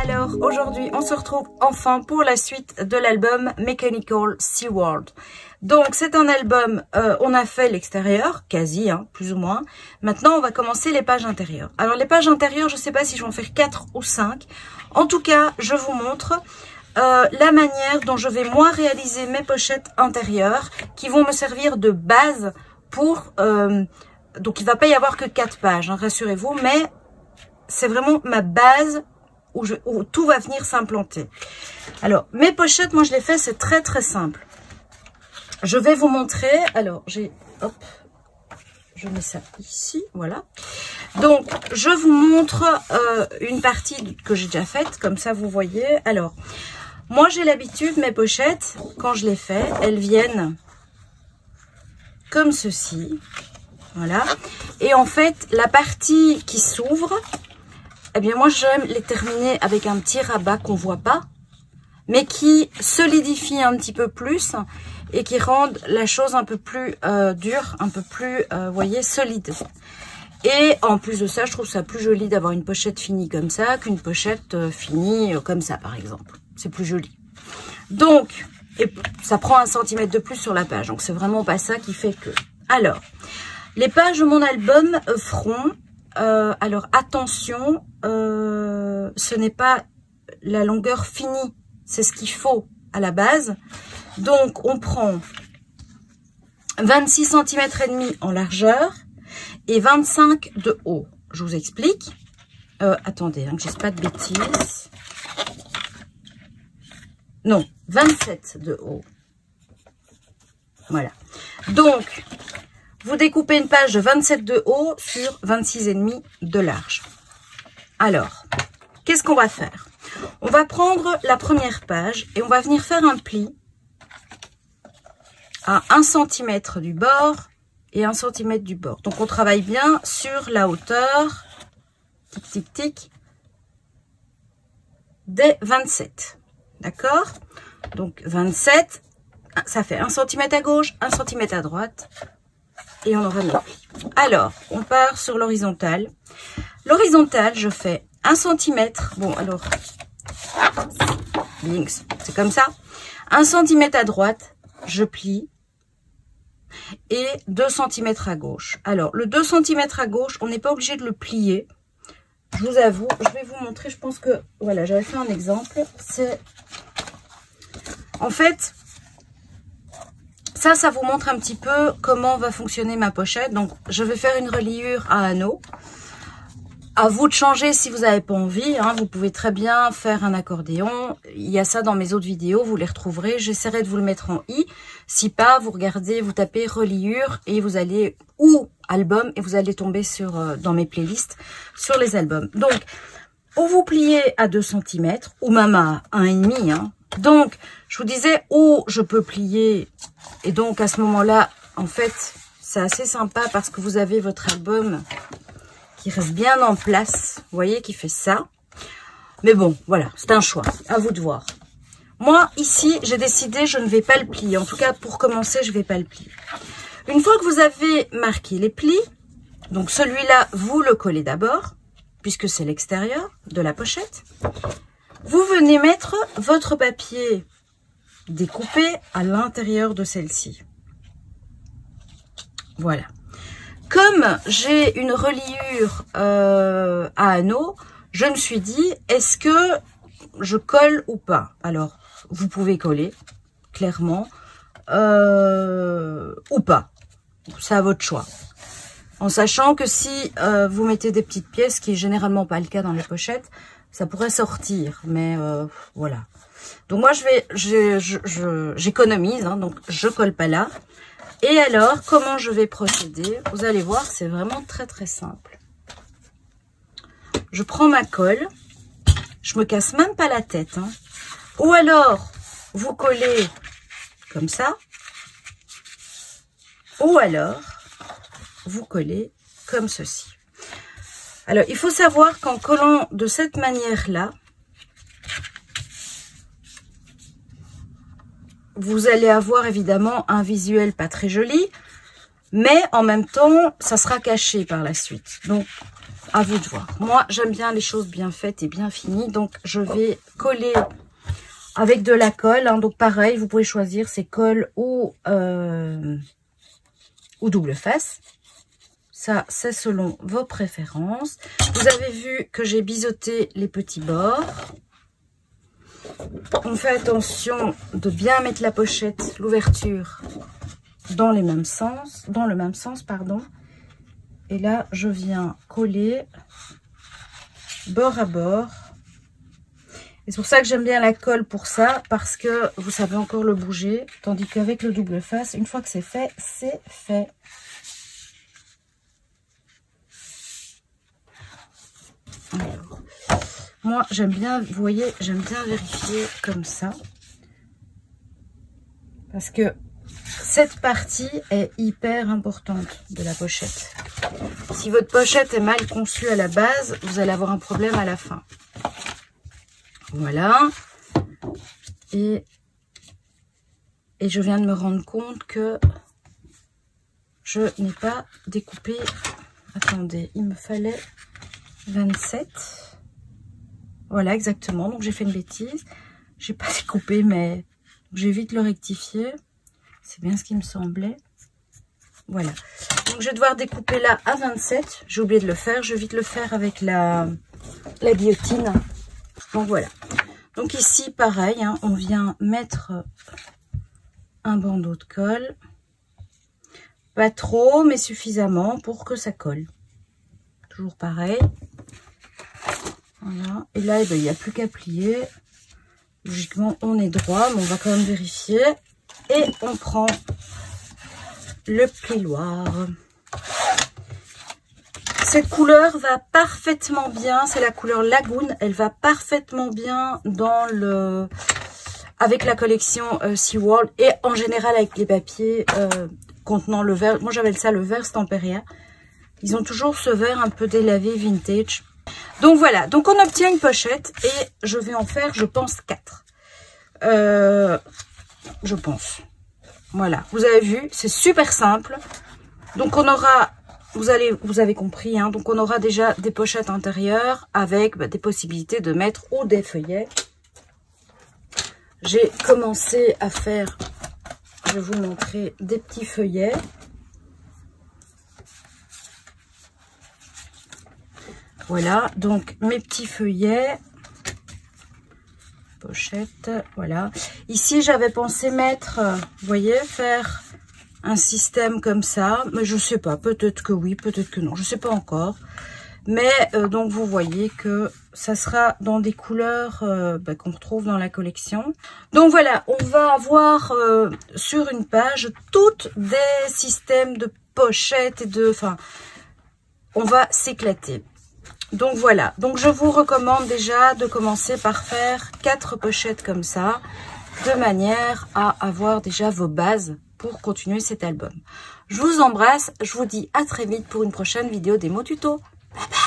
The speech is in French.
Alors aujourd'hui on se retrouve enfin pour la suite de l'album Mechanical SeaWorld. Donc c'est un album, on a fait l'extérieur, quasi, plus ou moins. Maintenant on va commencer les pages intérieures. Alors les pages intérieures, je ne sais pas si je vais en faire 4 ou 5. En tout cas, je vous montre la manière dont je vais moi réaliser mes pochettes intérieures qui vont me servir de base pour... donc il ne va pas y avoir que 4 pages, rassurez-vous, mais c'est vraiment ma base où tout va venir s'implanter. Alors, mes pochettes, moi je les fais, c'est très très simple. Je vais vous montrer. Alors, hop, je mets ça ici, voilà. Donc, je vous montre une partie que j'ai déjà faite, comme ça vous voyez. Alors, moi j'ai l'habitude, mes pochettes, quand je les fais, elles viennent comme ceci, voilà. Et en fait, la partie qui s'ouvre, eh bien, moi, j'aime les terminer avec un petit rabat qu'on voit pas, mais qui solidifie un petit peu plus et qui rend la chose un peu plus dure, un peu plus, vous voyez, solide. Et en plus de ça, je trouve ça plus joli d'avoir une pochette finie comme ça qu'une pochette finie comme ça, par exemple. C'est plus joli. Donc, et ça prend 1 cm de plus sur la page. Donc, c'est vraiment pas ça qui fait que... Alors, les pages de mon album feront... alors attention, ce n'est pas la longueur finie, c'est ce qu'il faut à la base. Donc on prend 26 cm et demi en largeur et 25 de haut. Je vous explique. Attendez, que je dise pas de bêtises. Non, 27 de haut. Voilà. Donc vous découpez une page de 27 de haut sur 26,5 de large. Alors, qu'est-ce qu'on va faire? On va prendre la première page et on va venir faire un pli à 1 cm du bord et 1 cm du bord. Donc, on travaille bien sur la hauteur, tic, tic, tic, des 27. D'accord? Donc, 27, ça fait 1 cm à gauche, 1 cm à droite. Et on aura notre pli. Alors, on part sur l'horizontale. L'horizontale, je fais 1 cm. Bon, alors, c'est comme ça. 1 cm à droite, je plie. Et 2 cm à gauche. Alors, le 2 cm à gauche, on n'est pas obligé de le plier. Je vous avoue, je vais vous montrer. Je pense que, voilà, j'avais fait un exemple. C'est, en fait... Ça vous montre un petit peu comment va fonctionner ma pochette. Donc, je vais faire une reliure à anneaux. À vous de changer si vous n'avez pas envie. Vous pouvez très bien faire un accordéon. Il y a ça dans mes autres vidéos, vous les retrouverez. J'essaierai de vous le mettre en i. Si pas, vous regardez, vous tapez reliure et vous allez, ou album, et vous allez tomber sur dans mes playlists sur les albums. Donc, ou vous pliez à 2 cm, ou même à 1,5 Donc, je vous disais où je peux plier. Et donc, à ce moment-là, en fait, c'est assez sympa parce que vous avez votre album qui reste bien en place. Vous voyez, qui fait ça. Mais bon, voilà, c'est un choix. À vous de voir. Moi, ici, j'ai décidé, je ne vais pas le plier. En tout cas, pour commencer, je ne vais pas le plier. Une fois que vous avez marqué les plis, donc celui-là, vous le collez d'abord, puisque c'est l'extérieur de la pochette. Vous venez mettre votre papier découpé à l'intérieur de celle-ci. Voilà. Comme j'ai une reliure à anneaux, je me suis dit, est-ce que je colle ou pas? Alors, vous pouvez coller, clairement, ou pas. C'est à votre choix. En sachant que si vous mettez des petites pièces, ce qui est généralement pas le cas dans les pochettes, ça pourrait sortir, mais voilà. Donc moi j'économise, donc je colle pas là. Et alors, comment je vais procéder? Vous allez voir, c'est vraiment très très simple. Je prends ma colle, je me casse même pas la tête. Ou alors, vous collez comme ça. Ou alors, vous collez comme ceci. Alors, il faut savoir qu'en collant de cette manière-là, vous allez avoir évidemment un visuel pas très joli, mais en même temps, ça sera caché par la suite. Donc, À vous de voir. Moi, j'aime bien les choses bien faites et bien finies. Donc, je vais coller avec de la colle. Hein. Donc, pareil, vous pouvez choisir c'est colle ou double face. Ça, c'est selon vos préférences. Vous avez vu que j'ai biseauté les petits bords. On fait attention de bien mettre la pochette, l'ouverture, dans le même sens, pardon. Et là, je viens coller bord à bord. Et c'est pour ça que j'aime bien la colle pour ça, parce que vous savez encore le bouger. Tandis qu'avec le double face, une fois que c'est fait, c'est fait. Alors, moi, j'aime bien, vous voyez, j'aime bien vérifier comme ça. Parce que cette partie est hyper importante de la pochette. Si votre pochette est mal conçue à la base, vous allez avoir un problème à la fin. Voilà. Et je viens de me rendre compte que je n'ai pas découpé. Attendez, il me fallait 27. Voilà, exactement. Donc, j'ai fait une bêtise. J'ai pas découpé, mais j'ai vite le rectifier. C'est bien ce qui me semblait. Voilà. Donc, je vais devoir découper là à 27. J'ai oublié de le faire. Je vais vite le faire avec la guillotine. Donc, voilà. Donc, ici, pareil, hein, on vient mettre un bandeau de colle. Pas trop, mais suffisamment pour que ça colle. Toujours pareil. Voilà. Et là, eh ben, il n'y a plus qu'à plier. Logiquement, on est droit, mais on va quand même vérifier. Et on prend le plioir. Cette couleur va parfaitement bien. C'est la couleur Lagoon. Elle va parfaitement bien dans avec la collection SeaWorld. Et en général avec les papiers contenant le vert. Moi, j'appelle ça le vert Stamperia. Ils ont toujours ce vert un peu délavé, vintage. Donc voilà, donc on obtient une pochette et je vais en faire, je pense, 4. Je pense. Voilà, vous avez vu, c'est super simple. Donc on aura, vous avez compris, hein, donc on aura déjà des pochettes intérieures avec des possibilités de mettre ou des feuillets. J'ai commencé à faire, je vais vous montrer, des petits feuillets. Voilà, donc mes petits feuillets, pochette, voilà. Ici, j'avais pensé mettre, vous voyez, faire un système comme ça, mais je sais pas, peut-être que oui, peut-être que non, je sais pas encore. Mais donc, vous voyez que ça sera dans des couleurs qu'on retrouve dans la collection. Donc voilà, on va avoir sur une page toutes des systèmes de pochettes et de, enfin, on va s'éclater. Donc voilà, donc je vous recommande déjà de commencer par faire 4 pochettes comme ça, de manière à avoir déjà vos bases pour continuer cet album. Je vous embrasse, je vous dis à très vite pour une prochaine vidéo démo tuto. Bye bye.